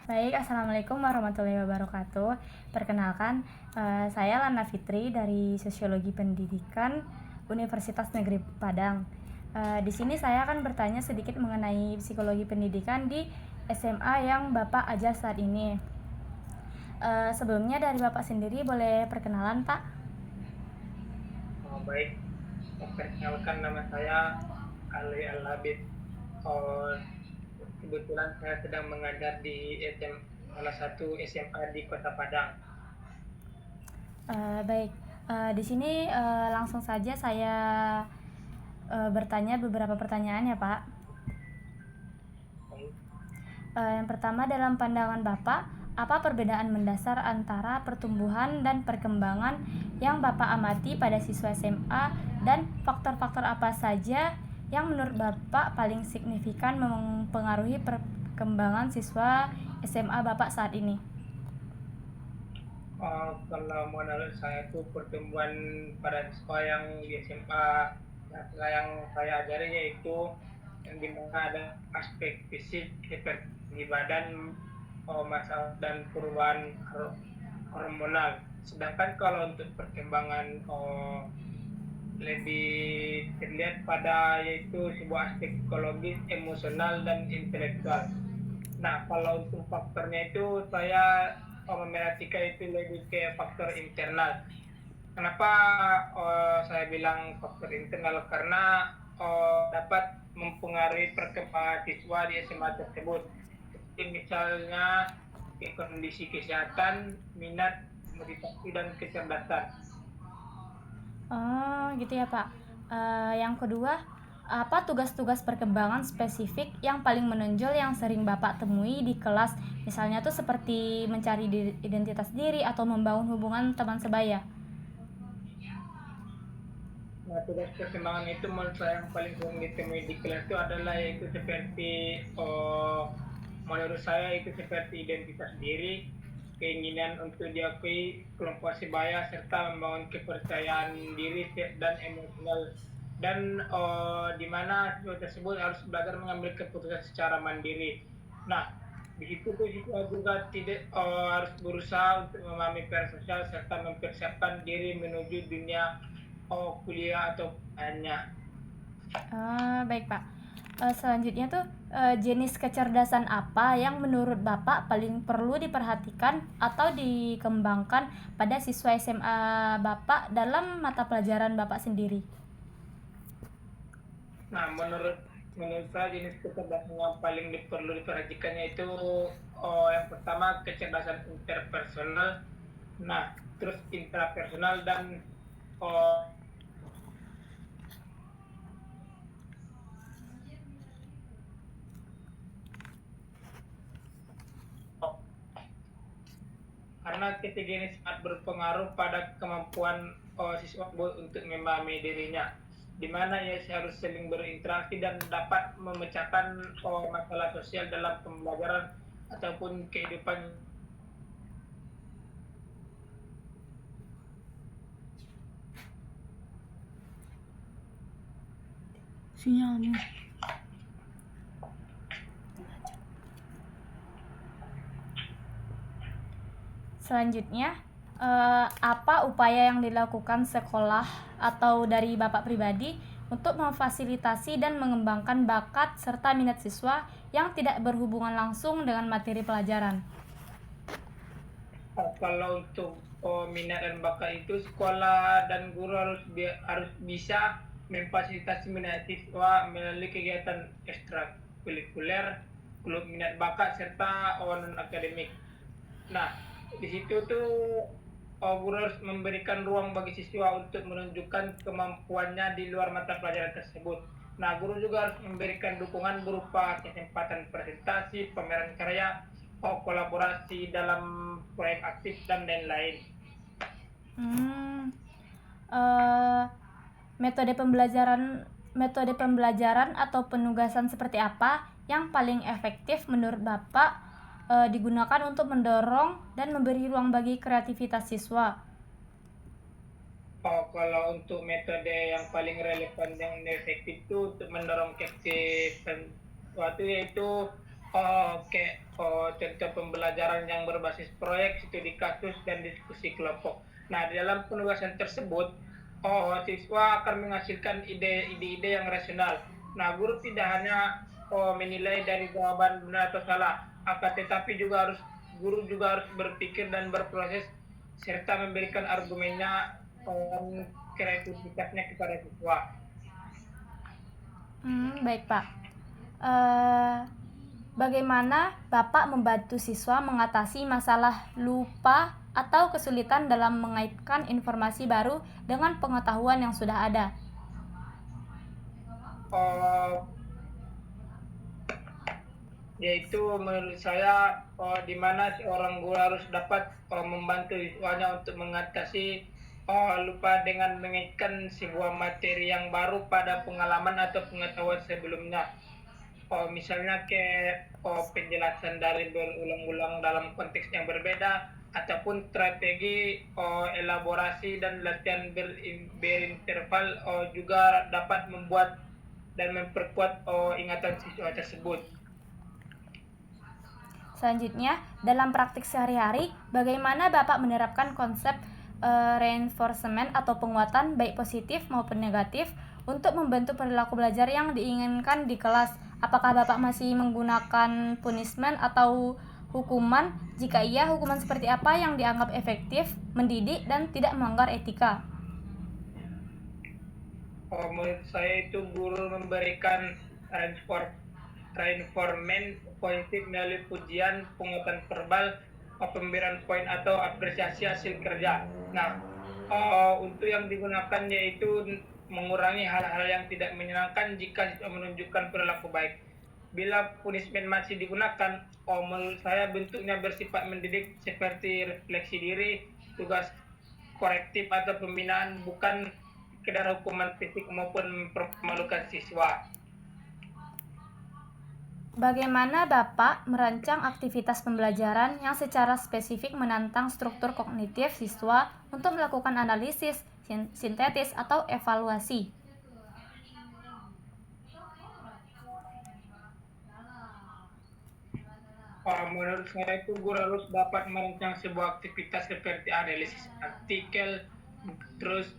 Baik, Assalamualaikum warahmatullahi wabarakatuh. Perkenalkan, saya Lana Fitri dari Sosiologi Pendidikan Universitas Negeri Padang. Di sini saya akan bertanya sedikit mengenai psikologi pendidikan di SMA yang Bapak ajar saat ini. Sebelumnya dari Bapak sendiri boleh perkenalan, Pak? Baik, perkenalkan nama saya Ali Al-Labid. Oh, kebetulan saya sedang mengajar di salah satu SMA di Kota Padang. Baik, di sini langsung saja saya bertanya beberapa pertanyaan ya, Pak. Baik. Yang pertama, dalam pandangan Bapak, apa perbedaan mendasar antara pertumbuhan dan perkembangan yang Bapak amati pada siswa SMA dan faktor-faktor apa saja yang menurut Bapak paling signifikan mempengaruhi perkembangan siswa SMA Bapak saat ini? Kalau menurut saya itu pertumbuhan pada siswa yang di SMA yang saya ajari yaitu yang dimana ada aspek fisik seperti tinggi badan, masalah dan perubahan hormonal. Sedangkan kalau untuk perkembangan lebih terlihat pada yaitu sebuah aspek psikologis, emosional dan intelektual. Nah, kalau untuk faktornya itu saya memerhatikan itu lebih ke faktor internal. Kenapa saya bilang faktor internal? Karena dapat mempengaruhi perkembangan siswa di SMA tersebut. Seperti misalnya kondisi kesehatan, minat, motivasi, dan kecerdasan. Oh, gitu ya, Pak. Yang kedua, apa tugas-tugas perkembangan spesifik yang paling menonjol yang sering Bapak temui di kelas? Misalnya tuh seperti mencari identitas diri atau membangun hubungan teman sebaya. Nah, tugas perkembangan itu menurut saya yang paling sering ditemui di kelas itu adalah yaitu seperti menurut saya itu seperti identitas diri, keinginan untuk diakui kelompok sebaya serta membangun kepercayaan diri dan emosional dan di mana siswa tersebut harus belajar mengambil keputusan secara mandiri. Nah, di situ tuh siswa juga tidak harus berusaha untuk memahami peran sosial serta mempersiapkan diri menuju dunia kuliah atau hanya. Baik, Pak. Selanjutnya tuh jenis kecerdasan apa yang menurut Bapak paling perlu diperhatikan atau dikembangkan pada siswa SMA Bapak dalam mata pelajaran Bapak sendiri? Nah, menurut saya jenis kecerdasan yang paling perlu diperhatikannya itu yang pertama kecerdasan interpersonal, nah terus intrapersonal dan oh, karena ketiga ini sangat berpengaruh pada kemampuan siswa untuk memahami dirinya, di mana ia harus saling berinteraksi dan dapat memecahkan masalah sosial dalam pembelajaran ataupun kehidupan. Sinyalnya. Selanjutnya, apa upaya yang dilakukan sekolah atau dari Bapak pribadi untuk memfasilitasi dan mengembangkan bakat serta minat siswa yang tidak berhubungan langsung dengan materi pelajaran? Kalau untuk minat dan bakat itu sekolah dan guru harus bisa memfasilitasi minat siswa melalui kegiatan ekstrakurikuler, klub minat bakat serta non akademik. Nah, di situ tuh guru harus memberikan ruang bagi siswa untuk menunjukkan kemampuannya di luar mata pelajaran tersebut. Nah, guru juga harus memberikan dukungan berupa kesempatan presentasi, pameran karya, kolaborasi dalam proyek aktif dan lain-lain. Hmm, eh, metode pembelajaran atau penugasan seperti apa yang paling efektif menurut Bapak digunakan untuk mendorong dan memberi ruang bagi kreativitas siswa? Kalau untuk metode yang paling relevan dan efektif itu untuk mendorong kreatif suatu yaitu Oke, contoh pembelajaran yang berbasis proyek, studi kasus, dan diskusi kelompok. Nah, di dalam penugasan tersebut, siswa akan menghasilkan ide-ide yang rasional. Nah, guru tidak hanya menilai dari jawaban benar atau salah, akan tetapi guru juga harus berpikir dan berproses serta memberikan argumennya dan kreativitasnya kepada siswa. Baik Pak. Bagaimana Bapak membantu siswa mengatasi masalah lupa atau kesulitan dalam mengaitkan informasi baru dengan pengetahuan yang sudah ada? Yaitu menurut saya di mana seorang guru harus dapat membantu siswanya untuk mengatasi lupa dengan mengaitkan sebuah materi yang baru pada pengalaman atau pengetahuan sebelumnya. Misalnya kayak penjelasan dari berulang-ulang dalam konteks yang berbeda ataupun strategi elaborasi dan latihan berinterval juga dapat membuat dan memperkuat ingatan siswa tersebut. Selanjutnya, dalam praktik sehari-hari, bagaimana Bapak menerapkan konsep reinforcement atau penguatan baik positif maupun negatif untuk membentuk perilaku belajar yang diinginkan di kelas? Apakah Bapak masih menggunakan punishment atau hukuman? Jika iya, hukuman seperti apa yang dianggap efektif, mendidik, dan tidak melanggar etika? Menurut saya itu guru memberikan reinforcement positif melalui pujian, penguatan verbal, pemberian poin atau apresiasi hasil kerja. Nah, untuk yang digunakan yaitu mengurangi hal-hal yang tidak menyenangkan jika menunjukkan perilaku baik. Bila punishment masih digunakan, menurut saya bentuknya bersifat mendidik seperti refleksi diri, tugas korektif atau pembinaan, bukan sekedar hukuman fisik maupun mempermalukan siswa. Bagaimana Bapak merancang aktivitas pembelajaran yang secara spesifik menantang struktur kognitif siswa untuk melakukan analisis, sintetis, atau evaluasi? Menurut saya itu guru harus dapat merancang sebuah aktivitas seperti analisis artikel, terus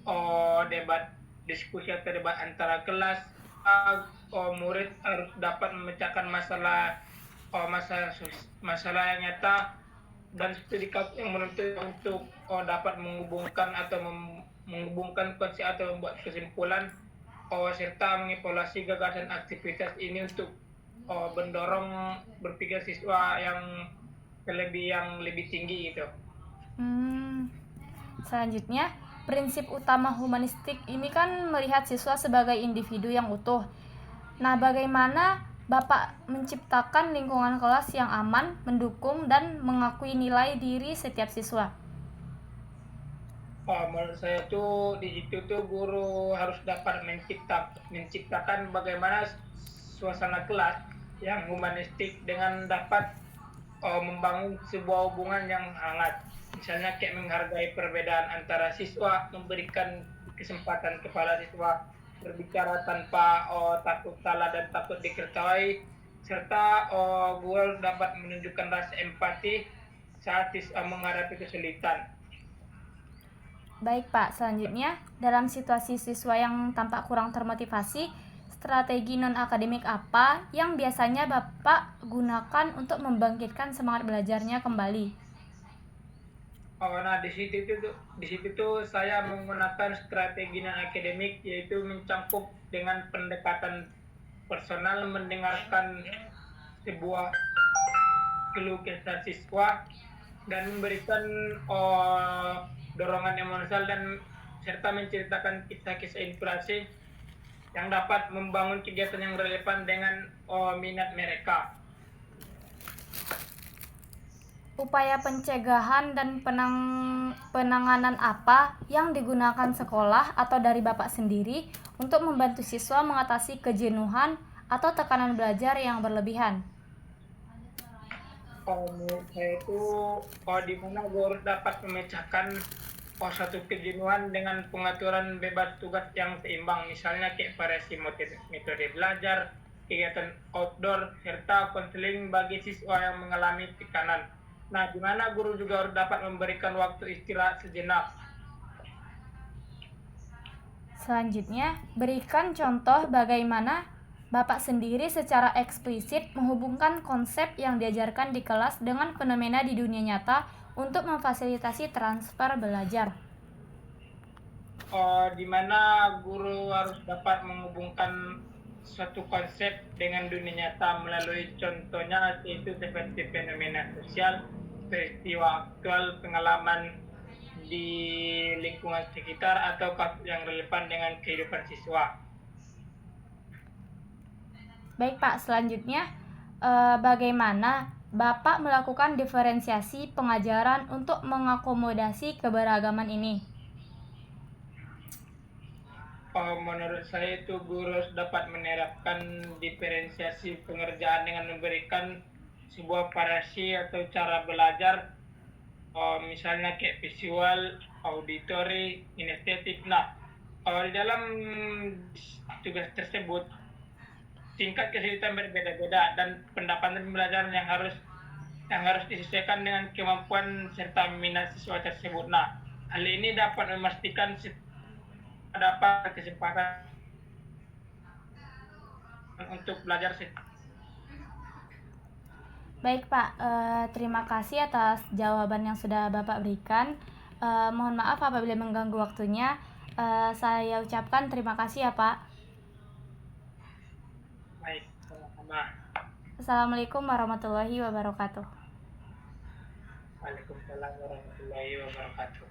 debat diskusi atau debat antara kelas. Murid harus dapat memecahkan masalah yang nyata dan studi kasus yang menuntut untuk dapat menghubungkan atau menghubungkan konsep atau membuat kesimpulan serta mengevaluasi gagasan aktivitas ini untuk mendorong berpikir siswa yang lebih tinggi gitu. Selanjutnya, prinsip utama humanistik ini kan melihat siswa sebagai individu yang utuh. Nah, bagaimana Bapak menciptakan lingkungan kelas yang aman, mendukung, dan mengakui nilai diri setiap siswa? Menurut saya tuh di situ tuh guru harus dapat menciptakan bagaimana suasana kelas yang humanistik dengan dapat membangun sebuah hubungan yang hangat. Misalnya kayak menghargai perbedaan antara siswa, memberikan kesempatan kepada siswa berbicara tanpa takut salah dan takut diketahui, serta guru dapat menunjukkan rasa empati saat siswa menghadapi kesulitan. Baik Pak, selanjutnya dalam situasi siswa yang tampak kurang termotivasi, strategi non-akademik apa yang biasanya Bapak gunakan untuk membangkitkan semangat belajarnya kembali? Nah di situ tuh saya menggunakan strategi non akademik, yaitu mencangkup dengan pendekatan personal, mendengarkan sebuah keluh kesah siswa dan memberikan dorongan emosional dan serta menceritakan kisah-kisah inspirasi yang dapat membangun kegiatan yang relevan dengan minat mereka. Upaya pencegahan dan penanganan apa yang digunakan sekolah atau dari Bapak sendiri untuk membantu siswa mengatasi kejenuhan atau tekanan belajar yang berlebihan? Menurut saya itu di mana gue harus dapat memecahkan satu kejenuhan dengan pengaturan bebas tugas yang seimbang, misalnya kayak variasi metode belajar, kegiatan outdoor, serta konseling bagi siswa yang mengalami tekanan. Nah, di mana guru juga harus dapat memberikan waktu istirahat sejenak. Selanjutnya, berikan contoh bagaimana Bapak sendiri secara eksplisit menghubungkan konsep yang diajarkan di kelas dengan fenomena di dunia nyata untuk memfasilitasi transfer belajar. Di mana guru harus dapat menghubungkan suatu konsep dengan dunia nyata melalui contohnya yaitu seperti fenomena sosial, peristiwa aktual, pengalaman di lingkungan sekitar atau kasus yang relevan dengan kehidupan siswa. Baik Pak, selanjutnya bagaimana Bapak melakukan diferensiasi pengajaran untuk mengakomodasi keberagaman ini? Menurut saya itu guru harus dapat menerapkan diferensiasi pengerjaan dengan memberikan sebuah variasi atau cara belajar, misalnya kayak visual, auditory, kinestetik. Nah, di dalam tugas tersebut tingkat kesulitan berbeda-beda dan pendapatan pembelajaran yang harus disesuaikan dengan kemampuan serta minat siswa tersebut. Nah, hal ini dapat memastikan dapat kesempatan untuk belajar. Baik Pak, terima kasih atas jawaban yang sudah Bapak berikan. Mohon maaf apabila mengganggu waktunya. Saya ucapkan terima kasih ya Pak. Baik, sama-sama. Assalamualaikum warahmatullahi wabarakatuh. Waalaikumsalam warahmatullahi wabarakatuh.